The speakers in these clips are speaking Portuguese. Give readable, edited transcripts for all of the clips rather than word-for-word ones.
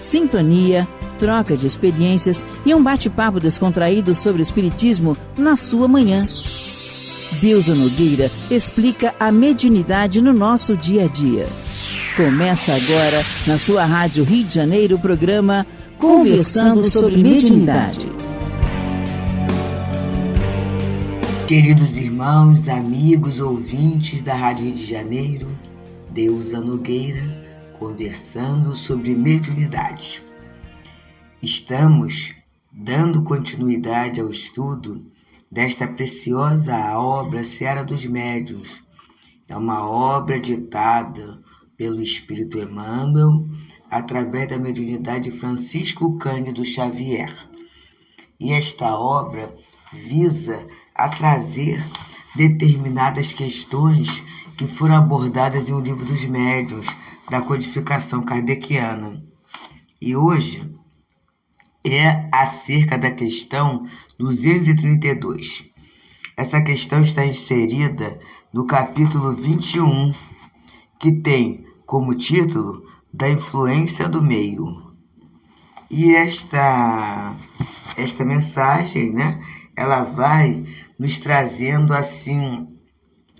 sintonia, troca de experiências e um bate-papo descontraído sobre o espiritismo na sua manhã. Deusa Nogueira explica a mediunidade no nosso dia a dia. Começa agora, na sua Rádio Rio de Janeiro, o programa Conversando sobre Mediunidade. Queridos irmãos, amigos, ouvintes da Rádio Rio de Janeiro, Deusa Nogueira, conversando sobre mediunidade. Estamos dando continuidade ao estudo desta preciosa obra Seara dos Médiuns. É uma obra ditada pelo Espírito Emmanuel através da mediunidade Francisco Cândido Xavier. E esta obra visa a trazer determinadas questões que foram abordadas em O Livro dos Médiuns, da codificação kardeciana. E hoje é acerca da questão 232. Essa questão está inserida no capítulo 21, que tem como título Da Influência do Meio. E esta mensagem, ela vai nos trazendo assim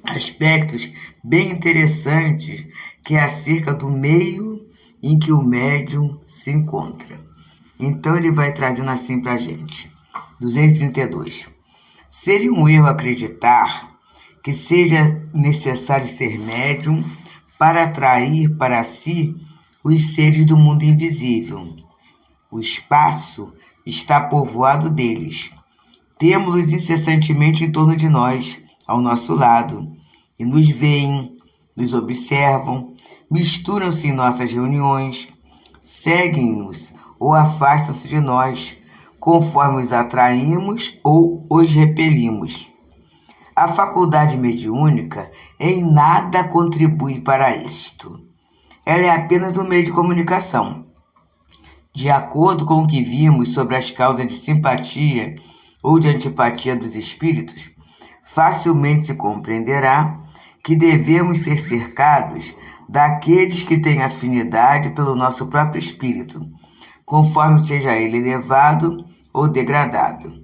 aspectos bem interessantes, que é acerca do meio em que o médium se encontra. Então ele vai trazendo assim para a gente. 232. Seria um erro acreditar que seja necessário ser médium para atrair para si os seres do mundo invisível. O espaço está povoado deles. Temos-los incessantemente em torno de nós, ao nosso lado, e nos veem, nos observam, misturam-se em nossas reuniões, seguem-nos ou afastam-se de nós, conforme os atraímos ou os repelimos. A faculdade mediúnica em nada contribui para isto. Ela é apenas um meio de comunicação. De acordo com o que vimos sobre as causas de simpatia ou de antipatia dos espíritos, facilmente se compreenderá que devemos ser cercados daqueles que têm afinidade pelo nosso próprio espírito, conforme seja ele elevado ou degradado.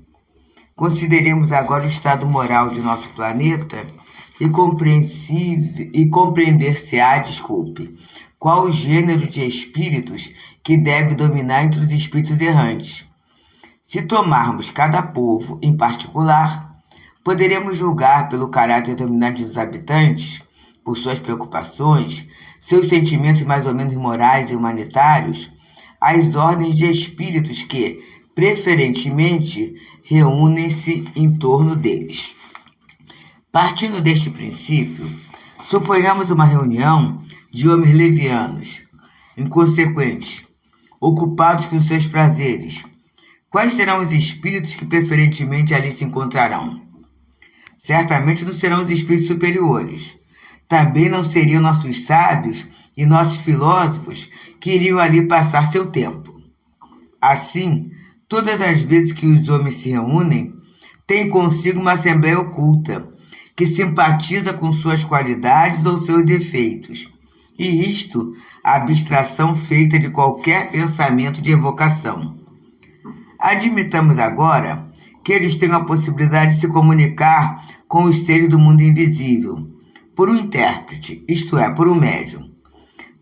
Consideremos agora o estado moral de nosso planeta e compreender-se-á, qual o gênero de espíritos que deve dominar entre os espíritos errantes. Se tomarmos cada povo em particular, poderemos julgar pelo caráter dominante dos habitantes, por suas preocupações, seus sentimentos mais ou menos morais e humanitários, as ordens de espíritos que, preferentemente, reúnem-se em torno deles. Partindo deste princípio, suponhamos uma reunião de homens levianos, inconsequentes, ocupados com seus prazeres. Quais serão os espíritos que preferentemente ali se encontrarão? Certamente não serão os espíritos superiores. Também não seriam nossos sábios e nossos filósofos que iriam ali passar seu tempo. Assim, todas as vezes que os homens se reúnem, têm consigo uma assembleia oculta, que simpatiza com suas qualidades ou seus defeitos. E isto, a abstração feita de qualquer pensamento de evocação. Admitamos agora que eles têm a possibilidade de se comunicar com os seres do mundo invisível, por um intérprete, isto é, por um médium.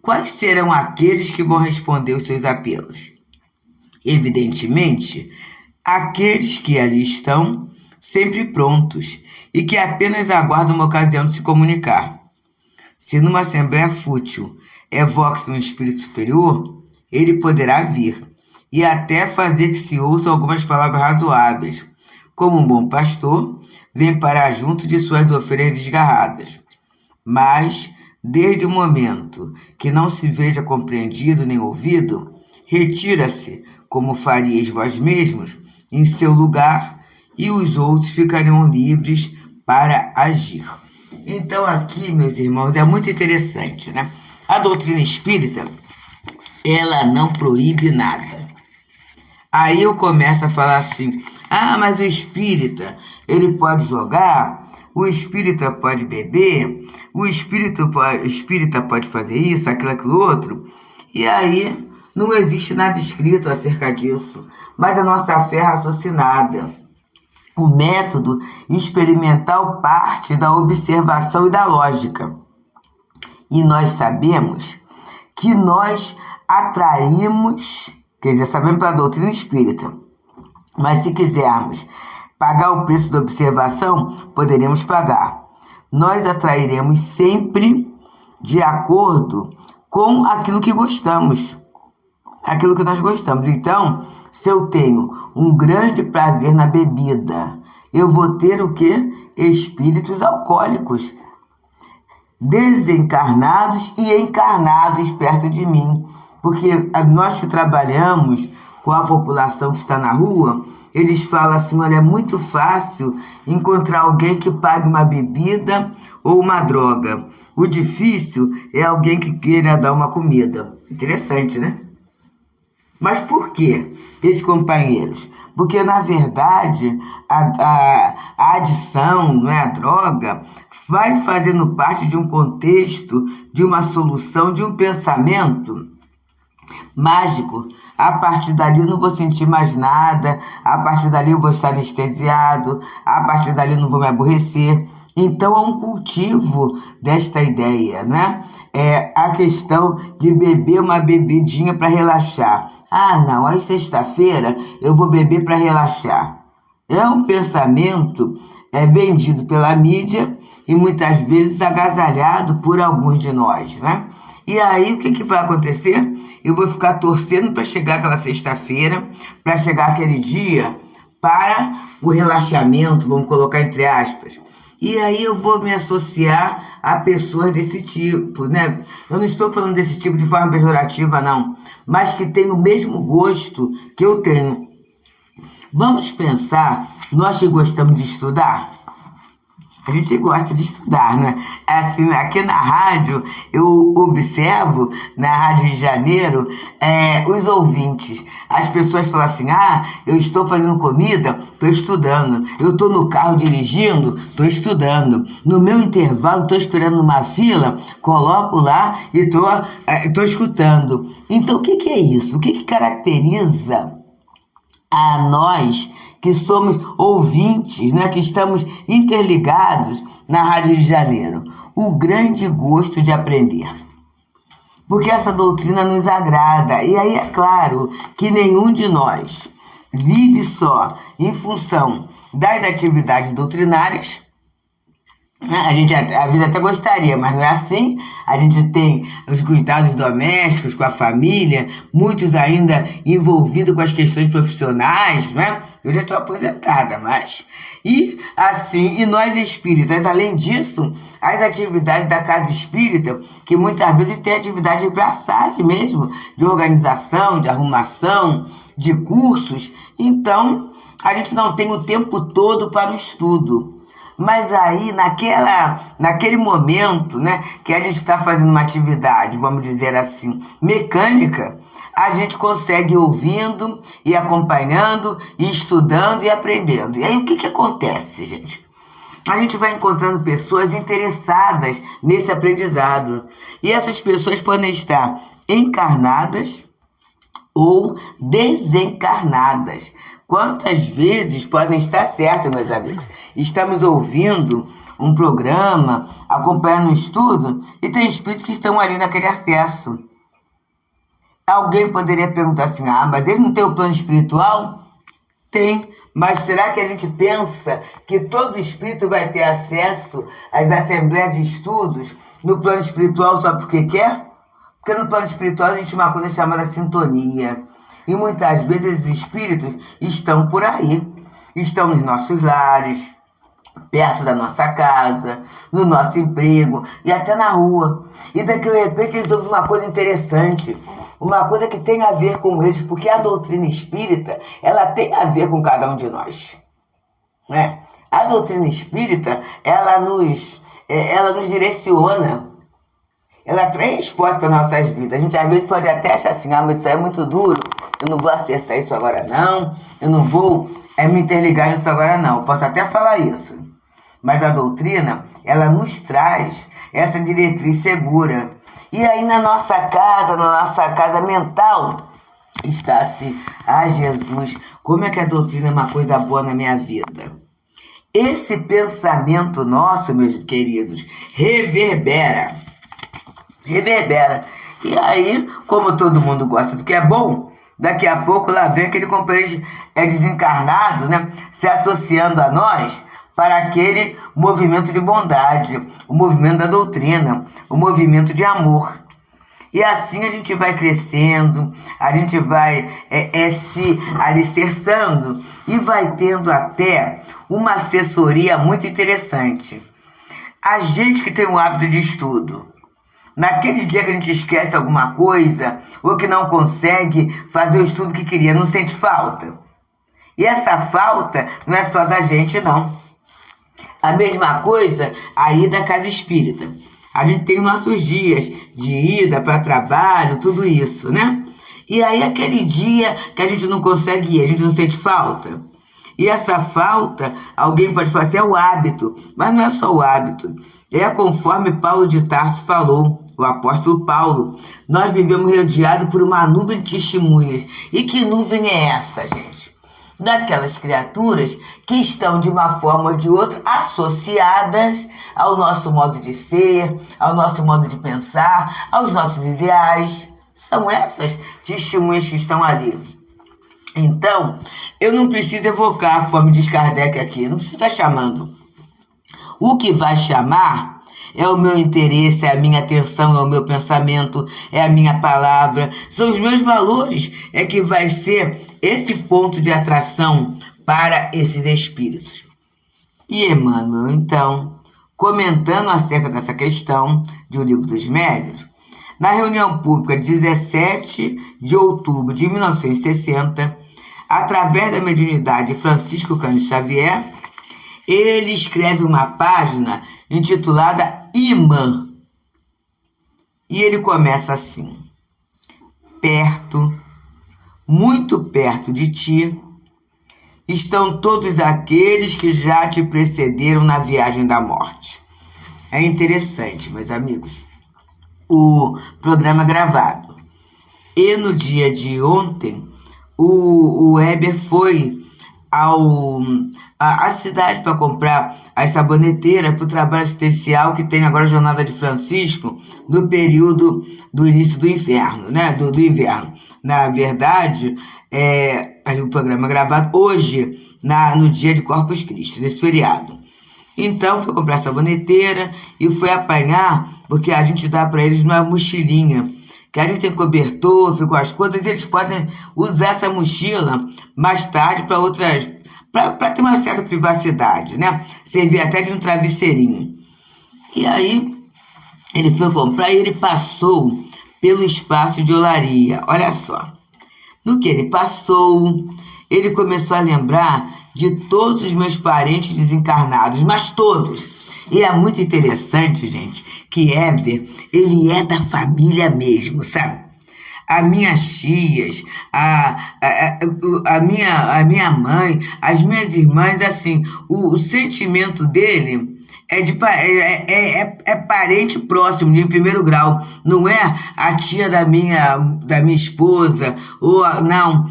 Quais serão aqueles que vão responder os seus apelos? Evidentemente, aqueles que ali estão, sempre prontos, e que apenas aguardam uma ocasião de se comunicar. Se numa assembleia fútil evoque-se um espírito superior, ele poderá vir, e até fazer que se ouçam algumas palavras razoáveis, como um bom pastor vem para junto de suas ovelhas desgarradas. Mas, desde o momento que não se veja compreendido nem ouvido, retira-se, como faríeis vós mesmos, em seu lugar, e os outros ficariam livres para agir. Então aqui, meus irmãos, é muito interessante, A doutrina espírita, ela não proíbe nada. Aí eu começo a falar assim, mas o espírita, ele pode jogar, o espírita pode beber, o espírita pode fazer isso, aquilo outro. E aí Não existe nada escrito acerca disso, mas a nossa fé é raciocinada. O método experimental parte da observação e da lógica. E nós sabemos que nós atraímos, quer dizer, sabemos pela doutrina espírita, mas se quisermos pagar o preço da observação, poderemos pagar. Nós atrairemos sempre de acordo com aquilo que gostamos, aquilo que nós gostamos. Então, se eu tenho um grande prazer na bebida, eu vou ter o quê? Espíritos alcoólicos, desencarnados e encarnados perto de mim. Porque nós que trabalhamos com a população que está na rua, eles falam assim, olha, é muito fácil encontrar alguém que pague uma bebida ou uma droga. O difícil é alguém que queira dar uma comida. Interessante, né? Mas por quê, esses companheiros? Porque, na verdade, a adição, né, a droga, vai fazendo parte de um contexto, de uma solução, de um pensamento mágico. A partir dali eu não vou sentir mais nada, a partir dali eu vou estar anestesiado, a partir dali eu não vou me aborrecer. Então é um cultivo desta ideia, né? É a questão de beber uma bebidinha para relaxar. Ah, não, aí sexta-feira eu vou beber para relaxar. É um pensamento vendido pela mídia e muitas vezes agasalhado por alguns de nós, né? E aí o que vai acontecer? Eu vou ficar torcendo para chegar aquela sexta-feira, para chegar aquele dia para o relaxamento, vamos colocar entre aspas. E aí eu vou me associar a pessoas desse tipo, né? Eu não estou falando desse tipo de forma pejorativa, não, mas que tem o mesmo gosto que eu tenho. Vamos pensar, nós que gostamos de estudar, a gente gosta de estudar, né? Assim, aqui na rádio, eu observo, na Rádio Rio de Janeiro, os ouvintes. As pessoas falam assim, eu estou fazendo comida, estou estudando. Eu estou no carro dirigindo, estou estudando. No meu intervalo, estou esperando numa fila, coloco lá e estou escutando. Então, o que é isso? O que caracteriza a nós que somos ouvintes, né, que estamos interligados na Rádio Rio de Janeiro? O grande gosto de aprender. Porque essa doutrina nos agrada. E aí é claro que nenhum de nós vive só em função das atividades doutrinárias. A gente às vezes até gostaria, mas não é assim. A gente tem os cuidados domésticos com a família, muitos ainda envolvidos com as questões profissionais, né? Eu já estou aposentada, mas... E nós espíritas, além disso, as atividades da casa espírita, que muitas vezes tem atividade de braçagem mesmo, de organização, de arrumação, de cursos. Então, a gente não tem o tempo todo para o estudo. Mas aí, naquele momento, né, que a gente está fazendo uma atividade, vamos dizer assim, mecânica, a gente consegue ir ouvindo, e acompanhando, e estudando e aprendendo. E aí o que acontece, gente? A gente vai encontrando pessoas interessadas nesse aprendizado. E essas pessoas podem estar encarnadas ou desencarnadas. Quantas vezes podem estar certos, meus amigos? Estamos ouvindo um programa, acompanhando um estudo, e tem espíritos que estão ali naquele acesso. Alguém poderia perguntar assim, mas eles não têm o plano espiritual? Tem, mas será que a gente pensa que todo espírito vai ter acesso às assembleias de estudos no plano espiritual só porque quer? Porque no plano espiritual existe uma coisa chamada sintonia. E muitas vezes os espíritos estão por aí, estão nos nossos lares, perto da nossa casa, no nosso emprego e até na rua. E daqui de repente eles ouvem uma coisa interessante, uma coisa que tem a ver com eles, porque a doutrina espírita, ela tem a ver com cada um de nós, né? A doutrina espírita, ela nos direciona. Ela transporta para nossas vidas. A gente às vezes pode até achar assim, mas isso aí é muito duro, eu não vou acertar isso agora não, eu não vou me interligar nisso agora não. Eu posso até falar isso. Mas a doutrina, ela nos traz essa diretriz segura. E aí na nossa casa mental, está assim, Jesus, como é que a doutrina é uma coisa boa na minha vida? Esse pensamento nosso, meus queridos, reverbera. E aí, como todo mundo gosta do que é bom, daqui a pouco lá vem aquele companheiro desencarnado, né, se associando a nós para aquele movimento de bondade, o movimento da doutrina, o movimento de amor. E assim a gente vai crescendo, a gente vai se alicerçando e vai tendo até uma assessoria muito interessante. A gente que tem o hábito de estudo, naquele dia que a gente esquece alguma coisa ou que não consegue fazer o estudo que queria, não sente falta. E essa falta não é só da gente, não. A mesma coisa aí da casa espírita. A gente tem nossos dias de ida para trabalho, tudo isso, né? E aí aquele dia que a gente não consegue ir, a gente não sente falta. E essa falta, alguém pode falar assim, é o hábito. Mas não é só o hábito. É conforme Paulo de Tarso falou, o apóstolo Paulo. Nós vivemos rodeados por uma nuvem de testemunhas. E que nuvem é essa, gente? Daquelas criaturas que estão de uma forma ou de outra associadas ao nosso modo de ser, ao nosso modo de pensar, aos nossos ideais. São essas testemunhas que estão ali. Então, eu não preciso evocar, como diz Kardec aqui, não preciso estar chamando. O que vai chamar é o meu interesse, é a minha atenção, é o meu pensamento, é a minha palavra, são os meus valores, é que vai ser esse ponto de atração para esses espíritos. E Emmanuel, então, comentando acerca dessa questão de O Livro dos Médiuns, na reunião pública de 17 de outubro de 1960, através da mediunidade de Francisco Cândido Xavier, ele escreve uma página intitulada Imã. E ele começa assim: perto, muito perto de ti, estão todos aqueles que já te precederam na viagem da morte. É interessante, meus amigos, o programa gravado. E no dia de ontem, o Weber foi à cidade para comprar as saboneteiras para o trabalho assistencial que tem agora a Jornada de Francisco no período do início do inverno, né? Do inverno. Na verdade, o programa gravado hoje, no dia de Corpus Christi, nesse feriado. Então, foi comprar saboneteira e foi apanhar, porque a gente dá para eles uma mochilinha, que a gente tem cobertor, ficou as coisas, eles podem usar essa mochila mais tarde para outras, para ter uma certa privacidade, né? Servir até de um travesseirinho. E aí, ele foi comprar e ele passou pelo espaço de olaria. Olha só. No que ele passou, ele começou a lembrar de todos os meus parentes desencarnados, mas todos. E é muito interessante, gente, que Heber, ele é da família mesmo, sabe? As minhas tias, a minha mãe, as minhas irmãs, assim, o sentimento dele é parente próximo, de primeiro grau. Não é a tia da minha esposa, não,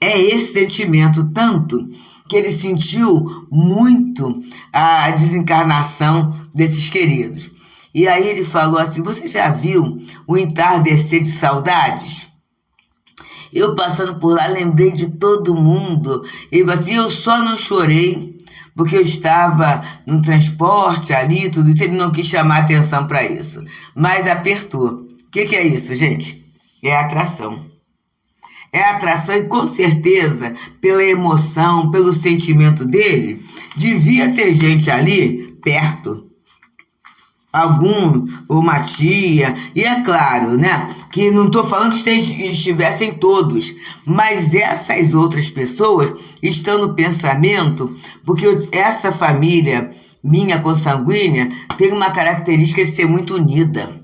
esse sentimento, tanto que ele sentiu muito a desencarnação desses queridos. E aí ele falou assim: você já viu o entardecer de saudades? Eu passando por lá lembrei de todo mundo. Ele falou assim: eu só não chorei porque eu estava no transporte ali, tudo isso. Ele não quis chamar atenção para isso, mas apertou. O que é isso, gente? É atração. É atração, e com certeza, pela emoção, pelo sentimento dele, devia ter gente ali perto. Uma tia, e é claro, né, que não estou falando que estivessem todos, mas essas outras pessoas estão no pensamento, porque essa família minha consanguínea tem uma característica de ser muito unida,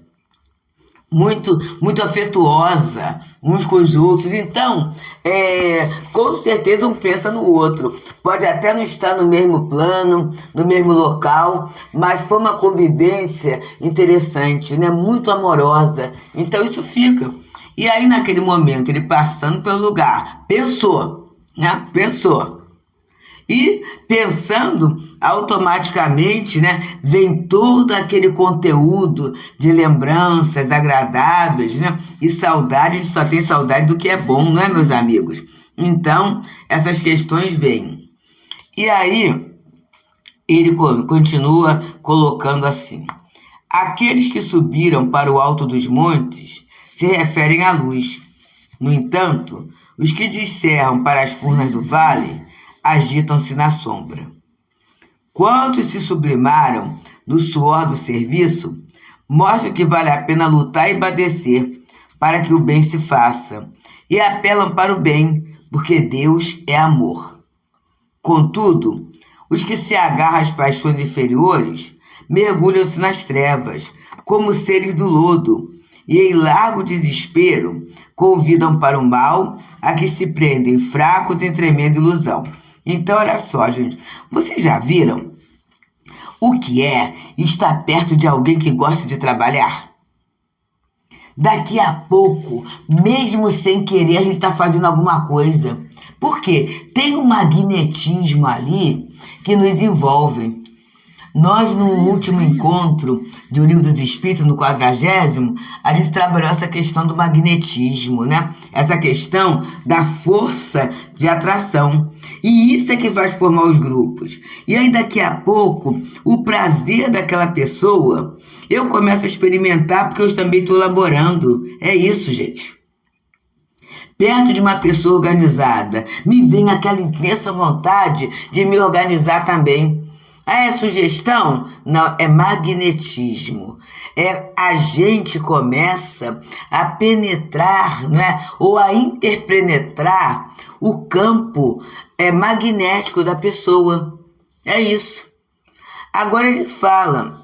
muito afetuosa uns com os outros. Então, com certeza um pensa no outro. Pode até não estar no mesmo plano, no mesmo local, mas foi uma convivência interessante, né? Muito amorosa. Então isso fica. E aí, naquele momento, ele passando pelo lugar, pensou, né? Pensou. E pensando, automaticamente, né, vem todo aquele conteúdo de lembranças agradáveis, né? E saudade, a gente só tem saudade do que é bom, não é, meus amigos? Então, essas questões vêm. E aí, ele continua colocando assim: aqueles que subiram para o alto dos montes se referem à luz. No entanto, os que descerram para as furnas do vale agitam-se na sombra. Quantos se sublimaram no suor do serviço, mostram que vale a pena lutar e padecer para que o bem se faça, e apelam para o bem, porque Deus é amor. Contudo, os que se agarram às paixões inferiores mergulham-se nas trevas, como seres do lodo, e em largo desespero convidam para o mal a que se prendem fracos em tremenda ilusão. Então, olha só, gente, vocês já viram o que é estar perto de alguém que gosta de trabalhar? Daqui a pouco, mesmo sem querer, a gente está fazendo alguma coisa. Por quê? Tem um magnetismo ali que nos envolve. Nós, no último encontro de O Livro dos Espíritos, no 40º, a gente trabalhou essa questão do magnetismo, né? Essa questão da força de atração. E isso é que vai formar os grupos. E aí, daqui a pouco, o prazer daquela pessoa, eu começo a experimentar porque eu também estou elaborando. É isso, gente. Perto de uma pessoa organizada, me vem aquela intensa vontade de me organizar também. É sugestão? Não, é magnetismo. A gente começa a penetrar, né, ou a interpenetrar o campo magnético da pessoa. É isso. Agora ele fala,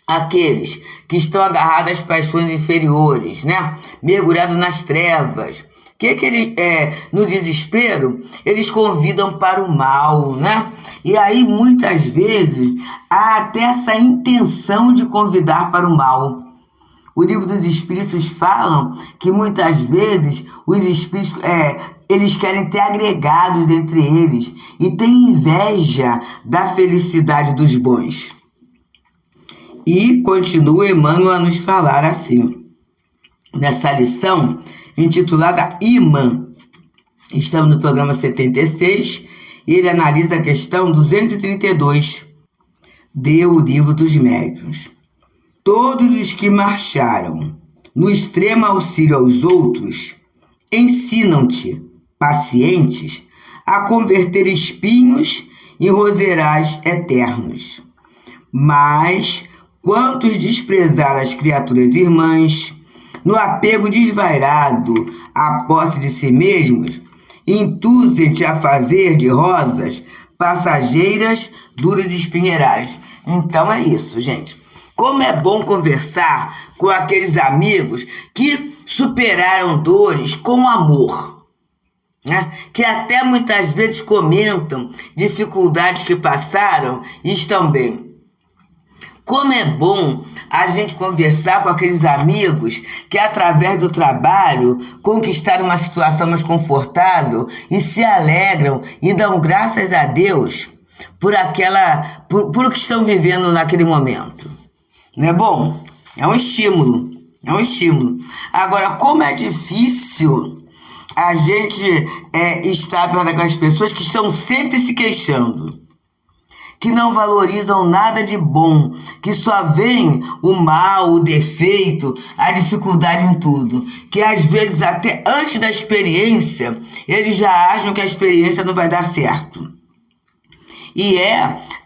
aqueles que estão agarrados às paixões inferiores, né, mergulhados nas trevas, no desespero, eles convidam para o mal, né? E aí, muitas vezes, há até essa intenção de convidar para o mal. O Livro dos Espíritos falam que, muitas vezes, os espíritos, eles querem ter agregados entre eles e têm inveja da felicidade dos bons. E continua Emmanuel a nos falar assim, nessa lição intitulada Imã. Estamos no programa 76 e ele analisa a questão 232 do Livro dos Médiuns. Todos os que marcharam no extremo auxílio aos outros ensinam-te, pacientes, a converter espinhos em roseirais eternos. Mas quantos desprezar as criaturas irmãs, no apego desvairado à posse de si mesmos, induzem-te a fazer de rosas passageiras, duras e espinheirais. Então é isso, gente. Como é bom conversar com aqueles amigos que superaram dores com amor, né? Que até muitas vezes comentam dificuldades que passaram e estão bem. Como é bom a gente conversar com aqueles amigos que, através do trabalho, conquistaram uma situação mais confortável e se alegram e dão graças a Deus por o que estão vivendo naquele momento. Não é bom? É um estímulo. É um estímulo. Agora, como é difícil a gente estar perto daquelas pessoas que estão sempre se queixando, que não valorizam nada de bom, que só veem o mal, o defeito, a dificuldade em tudo, que às vezes até antes da experiência, eles já acham que a experiência não vai dar certo. E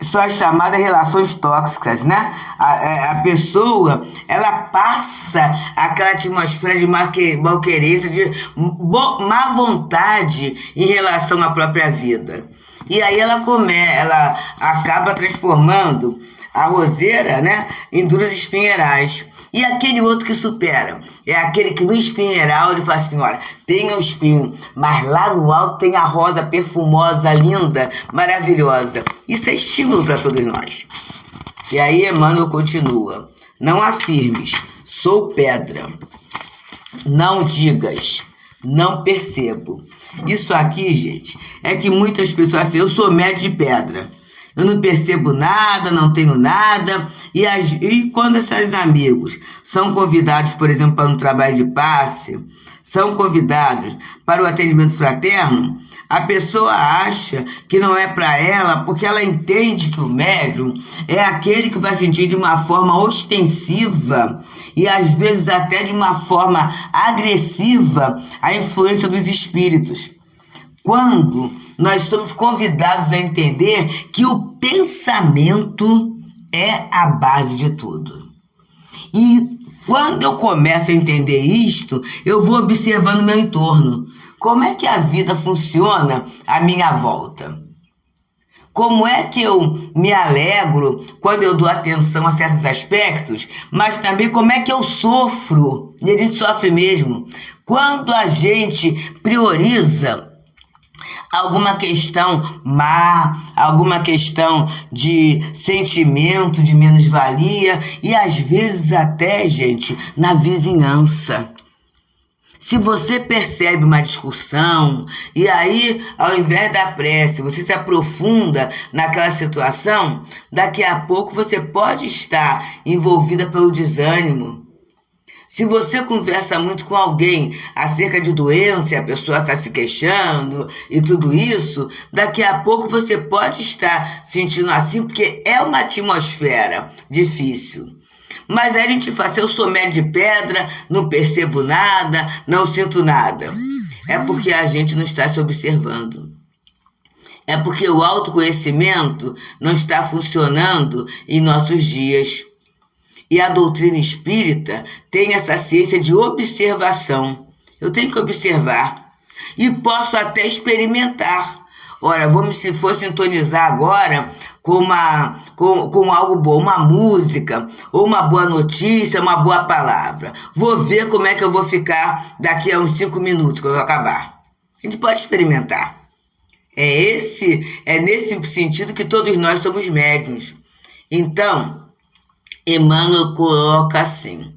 são as chamadas relações tóxicas, né? A pessoa, ela passa aquela atmosfera de malquerência, de má vontade em relação à própria vida. E aí ela acaba transformando a roseira, né, em duras espinheirais. E aquele outro que supera é aquele que no espinheiral ele fala assim, olha, tem um espinho, mas lá no alto tem a rosa perfumosa, linda, maravilhosa. Isso é estímulo para todos nós. E aí Emmanuel continua, não afirmes, sou pedra. Não digas, não percebo. Isso aqui, gente, é que muitas pessoas assim, eu sou médio de pedra. Eu não percebo nada, não tenho nada. E quando esses amigos são convidados, por exemplo, para um trabalho de passe, são convidados para o atendimento fraterno, a pessoa acha que não é para ela, porque ela entende que o médium é aquele que vai sentir de uma forma ostensiva e às vezes até de uma forma agressiva a influência dos espíritos. Quando nós estamos convidados a entender que o pensamento é a base de tudo. E quando eu começo a entender isto, eu vou observando o meu entorno. Como é que a vida funciona à minha volta? Como é que eu me alegro quando eu dou atenção a certos aspectos, mas também como é que eu sofro, e a gente sofre mesmo, quando a gente prioriza alguma questão má, alguma questão de sentimento de menos-valia e às vezes até, gente, na vizinhança. Se você percebe uma discussão e aí, ao invés da prece, você se aprofunda naquela situação, daqui a pouco você pode estar envolvida pelo desânimo. Se você conversa muito com alguém acerca de doença, a pessoa está se queixando e tudo isso, daqui a pouco você pode estar sentindo assim, porque é uma atmosfera difícil. Mas aí a gente fala, eu sou médio de pedra, não percebo nada, não sinto nada. É porque a gente não está se observando. É porque o autoconhecimento não está funcionando em nossos dias. E a doutrina espírita tem essa ciência de observação. Eu tenho que observar. E posso até experimentar. Ora, se for sintonizar agora com algo bom, uma música, ou uma boa notícia, uma boa palavra. Vou ver como é que eu vou ficar daqui a uns 5 minutos, quando eu acabar. A gente pode experimentar. É nesse sentido que todos nós somos médiuns. Então, Emmanuel coloca assim: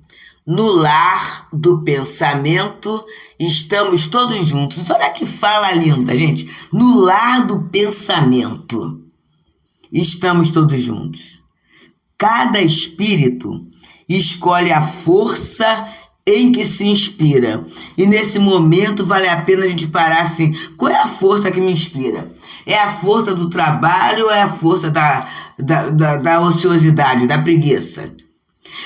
no lar do pensamento estamos todos juntos. Olha que fala linda, gente. No lar do pensamento estamos todos juntos. Cada espírito escolhe a força em que se inspira. E nesse momento vale a pena a gente parar assim, qual é a força que me inspira? É a força do trabalho ou é a força da ociosidade, da preguiça?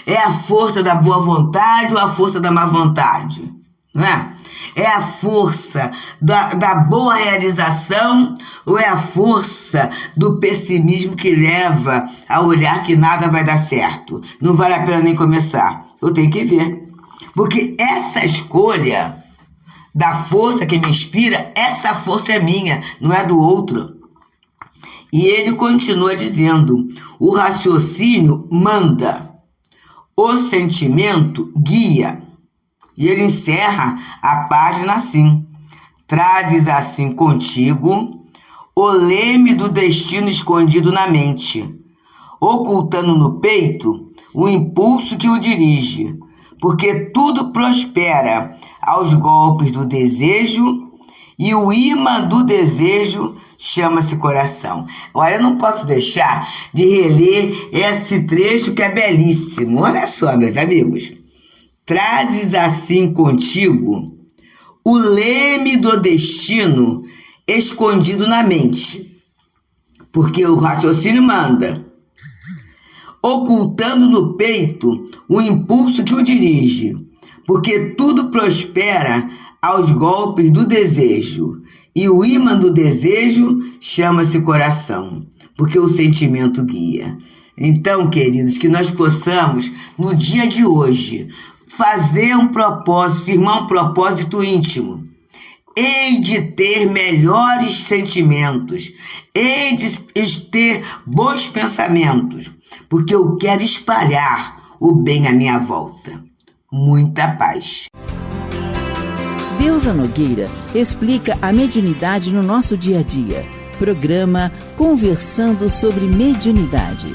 É a força da boa vontade ou a força da má vontade? Não é? É a força da boa realização ou é a força do pessimismo que leva a olhar que nada vai dar certo? Não vale a pena nem começar. Eu tenho que ver. Porque essa escolha da força que me inspira, essa força é minha, não é do outro. E ele continua dizendo: o raciocínio manda, o sentimento guia. E ele encerra a página assim: trazes assim contigo o leme do destino escondido na mente, ocultando no peito o impulso que o dirige, porque tudo prospera aos golpes do desejo e o imã do desejo chama-se coração. Olha, eu não posso deixar de reler esse trecho que é belíssimo. Olha só, meus amigos. Trazes assim contigo o leme do destino escondido na mente, porque o raciocínio manda, ocultando no peito o impulso que o dirige, porque tudo prospera aos golpes do desejo, e o imã do desejo chama-se coração, porque o sentimento guia. Então, queridos, que nós possamos, no dia de hoje, fazer um propósito, firmar um propósito íntimo. Hei de ter melhores sentimentos, hei de ter bons pensamentos, porque eu quero espalhar o bem à minha volta. Muita paz. Deusa Nogueira explica a mediunidade no nosso dia a dia. Programa Conversando sobre Mediunidade.